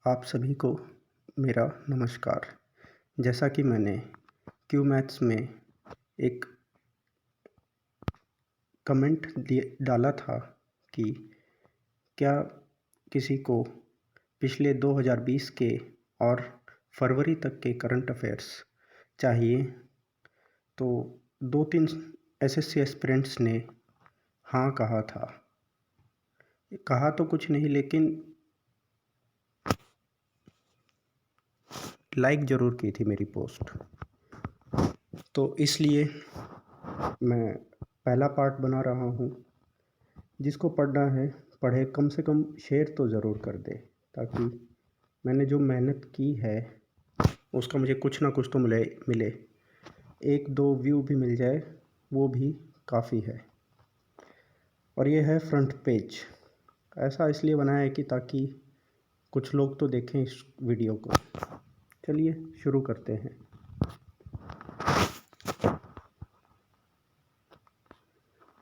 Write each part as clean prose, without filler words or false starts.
आप सभी को मेरा नमस्कार। जैसा कि मैंने क्यू मैथ्स में एक कमेंट डाला था कि क्या किसी को पिछले 2020 के और फरवरी तक के करंट अफेयर्स चाहिए, तो 2-3 एसएससी एस्पिरेंट्स ने हाँ कहा था। कहा तो कुछ नहीं, लेकिन लाइक ज़रूर की थी मेरी पोस्ट। तो इसलिए मैं पहला पार्ट बना रहा हूँ। जिसको पढ़ना है पढ़े, कम से कम शेयर तो ज़रूर कर दे, ताकि मैंने जो मेहनत की है उसका मुझे कुछ ना कुछ तो मिले। 1-2 व्यू भी मिल जाए वो भी काफ़ी है। और ये है फ्रंट पेज। ऐसा इसलिए बनाया है कि ताकि कुछ लोग तो देखें इस वीडियो को। चलिए शुरू करते हैं।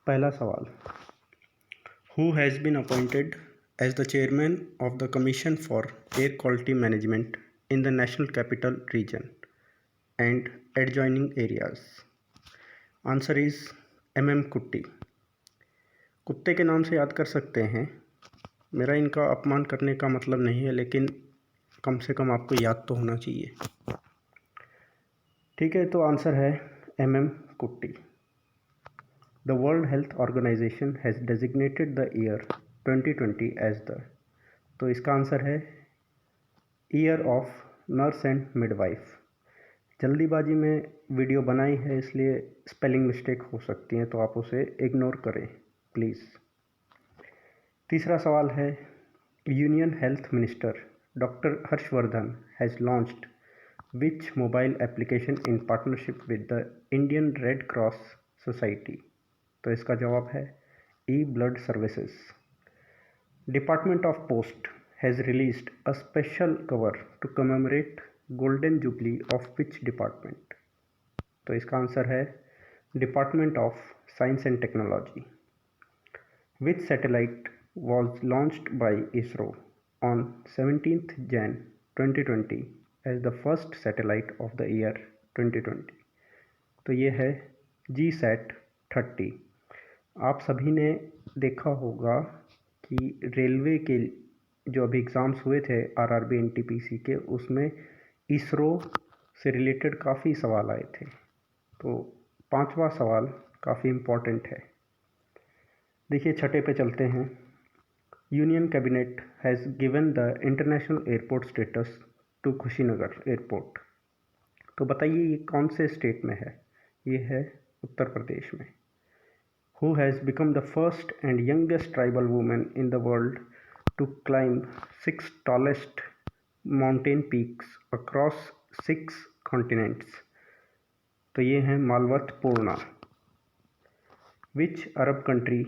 पहला सवाल, Who has been appointed as the chairman of the Commission for Air Quality Management in the National Capital Region and adjoining areas? Answer is MM कुट्टी। कुत्ते के नाम से याद कर सकते हैं। मेरा इनका अपमान करने का मतलब नहीं है, लेकिन कम से कम आपको याद तो होना चाहिए। ठीक है, तो आंसर है MM कुट्टी। The World Health Organization has designated the year 2020 as the, तो इसका आंसर है year of nurse and midwife. जल्दीबाजी में वीडियो बनाई है, इसलिए स्पेलिंग मिस्टेक हो सकती हैं, तो आप उसे इग्नोर करें प्लीज़। तीसरा सवाल है, union health minister doctor Harshvardhan has launched which mobile application in partnership with the Indian Red Cross Society? तो इसका जवाब है e blood services. Department of post has released a special cover to commemorate golden jubilee of which department? तो इसका answer है department of science and technology. Which satellite was launched by ISRO on 17th Jan 2020 as the first satellite of the year 2020? तो ये है GSAT-30। आप सभी ने देखा होगा कि रेलवे के जो अभी एग्ज़ाम्स हुए थे RRB NTPC के, उसमें इसरो से रिलेटेड काफ़ी सवाल आए थे। तो पांचवा सवाल काफ़ी इम्पोर्टेंट है। देखिए, छठे पे चलते हैं। Union cabinet has given the international airport status to Kushinagar airport. तो बताइए ये कौन से स्टेट में है? ये है उत्तर प्रदेश में। Who has become the first and youngest tribal woman in the world to climb 6 tallest mountain peaks across 6 continents? तो ये हैं मालवत पूर्णा। Which Arab country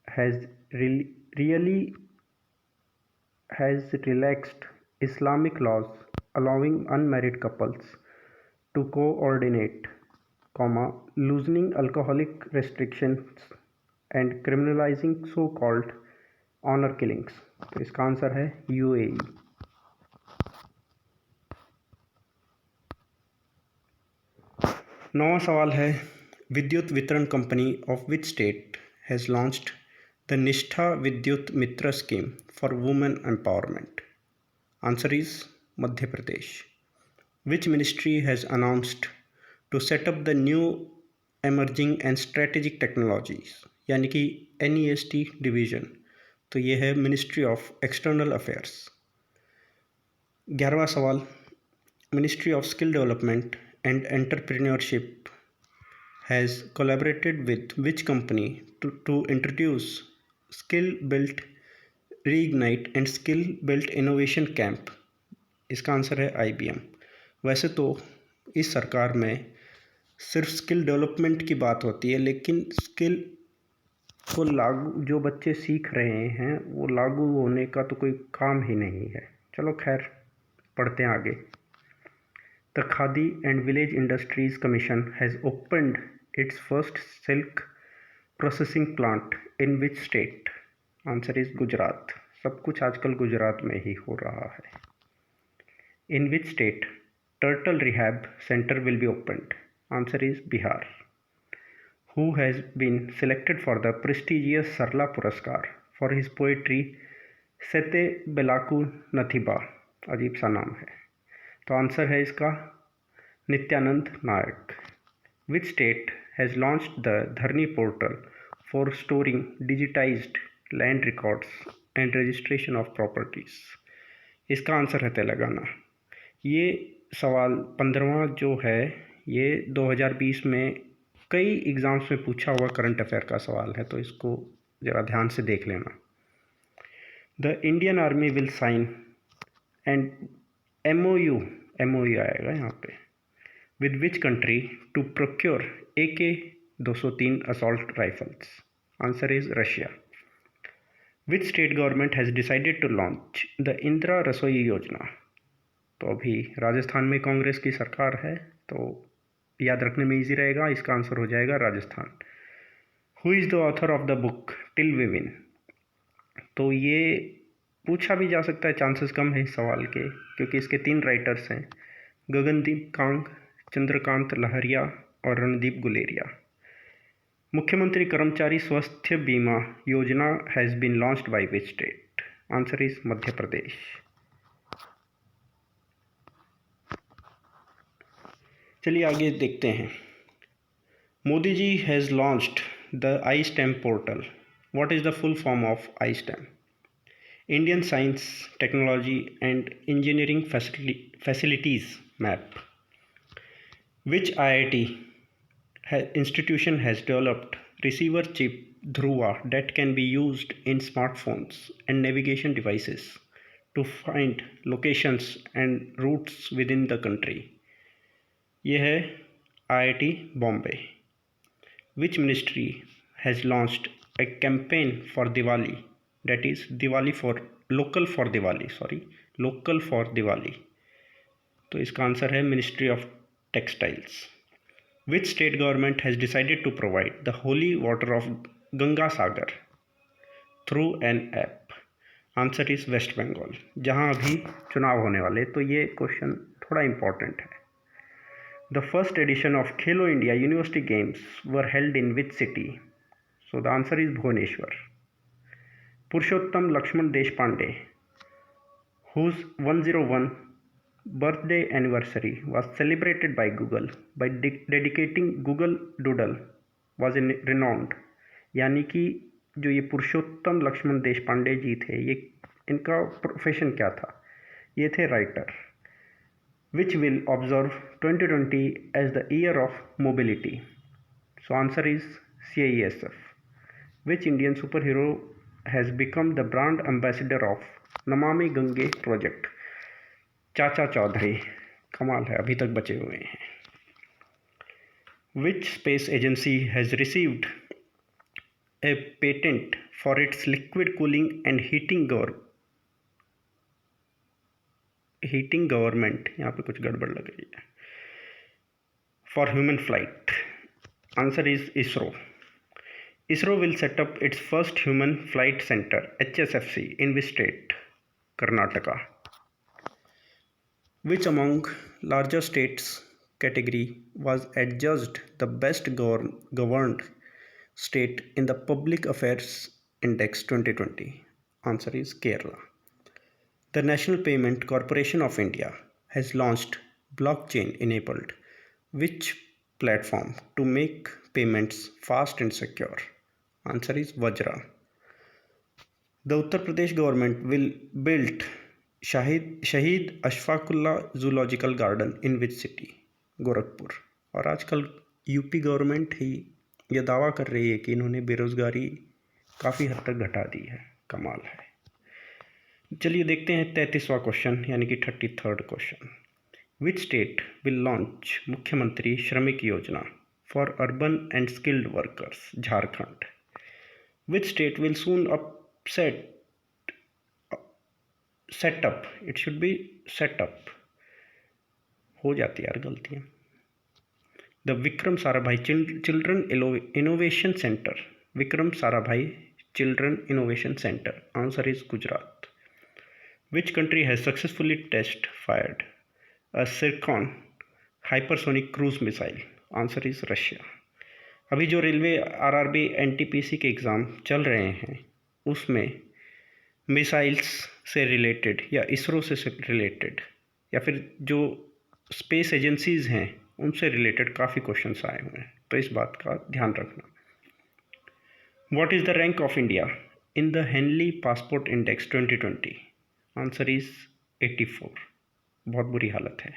has relaxed Islamic laws allowing unmarried couples to coordinate, loosening alcoholic restrictions and criminalizing so-called honour killings? तो इसका answer है UAE। नौवां सवाल है, विद्युत वितरण company of which state has launched the Nishtha Vidyut Mitra scheme for women empowerment? Answer is Madhya Pradesh. Which ministry has announced to set up the new emerging and strategic technologies, यानी कि NEST डिवीज़न? तो ये है मिनिस्ट्री ऑफ एक्सटर्नल अफेयर्स। 11वां सवाल, ministry of skill development and entrepreneurship has collaborated with which company to introduce skill built reignite and skill built innovation camp? इसका answer है IBM। वैसे तो इस सरकार में सिर्फ स्किल डेवलपमेंट की बात होती है, लेकिन स्किल को लागू, जो बच्चे सीख रहे हैं वो लागू होने का तो कोई काम ही नहीं है। चलो खैर, पढ़ते हैं आगे। The khadi and village industries commission has opened it's first silk processing plant in which state? Answer is Gujarat. सब कुछ आजकल गुजरात में ही हो रहा है। In which state turtle rehab center will be opened? Answer is Bihar. Who has been selected for the prestigious Sarla Puraskar for his poetry Sete Belaku Nathiba? अजीब सा नाम है। तो आंसर है इसका नित्यानंद नायक। Which state has launched the Dharni portal for storing digitized land records and registration of properties? इसका answer है तेलंगाना। ये सवाल 15वां जो है ये 2020 में कई एग्ज़ाम्स में पूछा हुआ करंट अफेयर का सवाल है, तो इसको ज़रा ध्यान से देख लेना। The Indian army will sign and MOU आएगा यहाँ पे with which country to procure AK-203 assault rifles? Answer is Russia. Which state government has decided to launch the Indra Rasoi योजना? तो अभी राजस्थान में कांग्रेस की सरकार है, तो याद रखने में इजी रहेगा। इसका आंसर हो जाएगा Rajasthan. Who is the author of the book Till We Win? तो ये पूछा भी जा सकता है, चांसेस कम है इस सवाल के, क्योंकि इसके 3 राइटर्स हैं, गगनदीप कांग, चंद्रकांत लहरिया और रणदीप गुलेरिया। मुख्यमंत्री कर्मचारी Swasthya Bima Yojana has been launched by which state? Answer is Madhya Pradesh. चलिए आगे देखते हैं। Modi ji has launched the I STEM portal. What is the full form of I STEM? Indian science technology and engineering facilities map. Which IIT institution has developed receiver chip Dhruva that can be used in smartphones and navigation devices to find locations and routes within the country? यह है IIT Bombay. Which ministry has launched a campaign for Diwali, that is local for Diwali? तो इसका answer है ministry of Textiles. Which state government has decided to provide the holy water of Ganga Sagar through an app? Answer is West Bengal, जहां अभी चुनाव होने वाले, तो ये क्वेश्चन थोड़ा इम्पोर्टेंट है। The first edition of Khelo India University Games were held in which city? So the answer is Bhubaneswar. Purushottam Lakshman Deshpande, whose 101 birthday anniversary was celebrated by Google by dedicating Google Doodle was renowned। यानी कि जो ये पुरुषोत्तम लक्ष्मण देशपांडे जी थे, ये इनका profession क्या था? ये थे writer. Which will observe 2020 as the year of mobility? So answer is CISF. Which Indian superhero has become the brand ambassador of Namami Gange project? चाचा चौधरी। कमाल है, अभी तक बचे हुए हैं। Which space agency has received a patent for its liquid cooling and heating government? यहाँ पे कुछ गड़बड़ लग रही है। For human flight. Answer is ISRO. ISRO will set up its first human flight center HSFC in which state? Karnataka. Which among larger states category was adjudged the best governed state in the Public Affairs Index 2020? Answer is Kerala. The National Payment Corporation of India has launched blockchain enabled which platform to make payments fast and secure? Answer is Vajra. The Uttar Pradesh government will build शहीद Ashfaqulla zoological garden in which city? Gorakhpur. और आजकल UP government ही यह दावा कर रही है कि इन्होंने बेरोज़गारी काफ़ी हद तक घटा दी है। कमाल है। चलिए देखते हैं 33वां क्वेश्चन, यानी कि 33rd question. Which state will launch मुख्यमंत्री श्रमिक योजना for urban and skilled workers? Jharkhand. Which state will soon set up, it should be set up, हो जाती है यार गलतियाँ। The Vikram Sarabhai children innovation centre, Vikram Sarabhai children innovation centre. Answer is Gujarat. Which country has successfully test fired a Zircon hypersonic cruise missile? Answer is Russia. अभी जो railway RRB NTPC के exam चल रहे हैं उसमें मिसाइल्स से रिलेटेड या इसरो से रिलेटेड या फिर जो स्पेस एजेंसीज़ हैं उनसे रिलेटेड काफ़ी क्वेश्चंस आए हुए हैं, तो इस बात का ध्यान रखना। What is the rank of India in the Henley passport index 2020? Answer is 84। बहुत बुरी हालत है।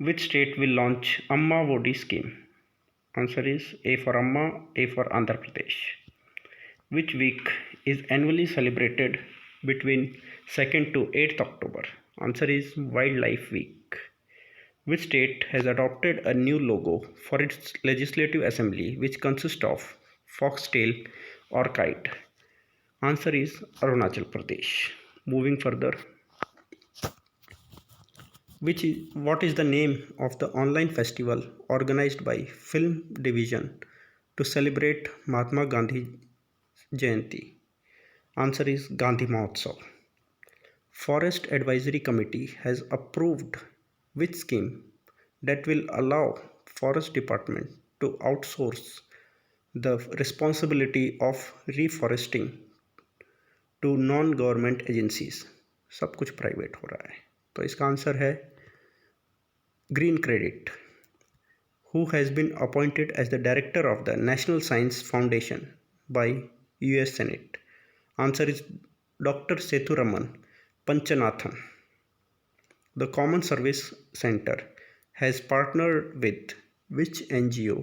विच स्टेट विल लॉन्च अम्मा वोडी scheme? Answer is A for Amma, A for Andhra Pradesh. Which week is annually celebrated between 2nd to 8th October? Answer is Wildlife Week. Which state has adopted a new logo for its legislative assembly which consists of foxtail or kite? Answer is Arunachal Pradesh. Moving further. What is the name of the online festival organized by Film Division to celebrate Mahatma Gandhi Jayanti? Answer is Gandhi Mahotsav. Forest Advisory Committee has approved which scheme that will allow Forest Department to outsource the responsibility of reforesting to non-government agencies? सब कुछ private हो रहा है, तो इसका answer है green credit. Who has been appointed as the director of the National Science Foundation by US Senate? Answer is Dr. Sethuraman Panchanathan. The Common Service Center has partnered with which NGO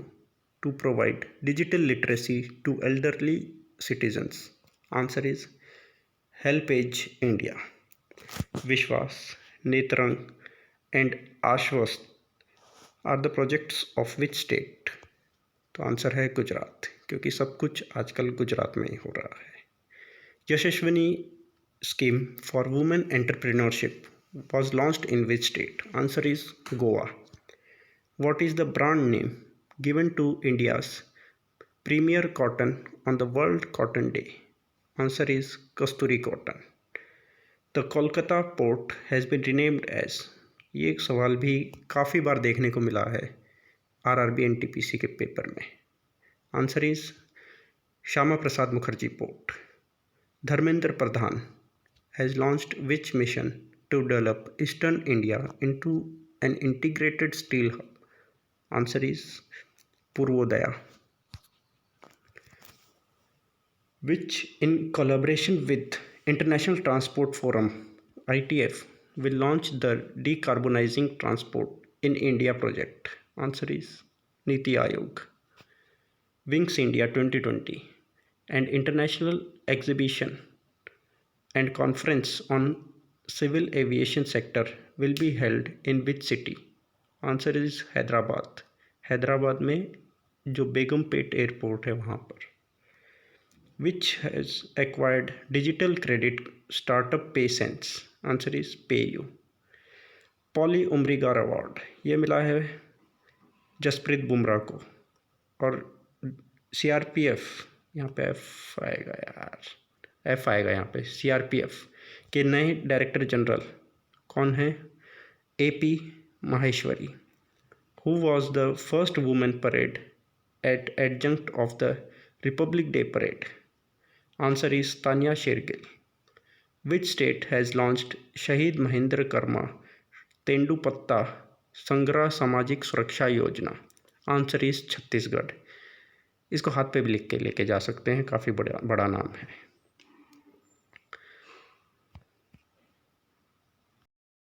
to provide digital literacy to elderly citizens? Answer is HelpAge India. Vishwas, Netrang and Ashwast are the projects of which state? तो answer है गुजरात, क्योंकि सब कुछ आजकल गुजरात में ही हो रहा है. Yashaswini scheme for women entrepreneurship was launched in which state? Answer is Goa. What is the brand name given to India's premier cotton on the World Cotton Day? Answer is Kasturi Cotton. The Kolkata port has been renamed as? ये एक सवाल भी काफ़ी बार देखने को मिला है RRB NTPC के पेपर में. Answer is Shyama Prasad Mukherjee port. Dharmendra Pradhan has launched which mission to develop eastern India into an integrated steel hub? Answer is Purvodaya. Which in collaboration with international transport forum ITF will launch the Decarbonizing Transport in India project? Answer is Niti Aayog. Wings India 2020, an international exhibition and conference on civil aviation sector will be held in which city? Answer is Hyderabad. Hyderabad में जो Begumpet airport है वहाँ पर. Which has acquired digital credit startup PaySense? Answer is PayU. Polly Umrigar award ये मिला है जसप्रीत बुमराह को. और CRPF, यहाँ पे F आएगा यार, F आएगा यहाँ पे. CRPF के नए डायरेक्टर जनरल कौन है? AP Maheshwari. Who was the first woman parade at adjunct of the Republic Day parade? Answer is Tanya Shergill. Which state has launched शहीद महेंद्र कर्मा तेंदुपत्ता संग्रह सामाजिक सुरक्षा योजना? Answer is Chhattisgarh. इसको हाथ पे भी लिख के लेके जा सकते हैं, काफ़ी बड़ा नाम है.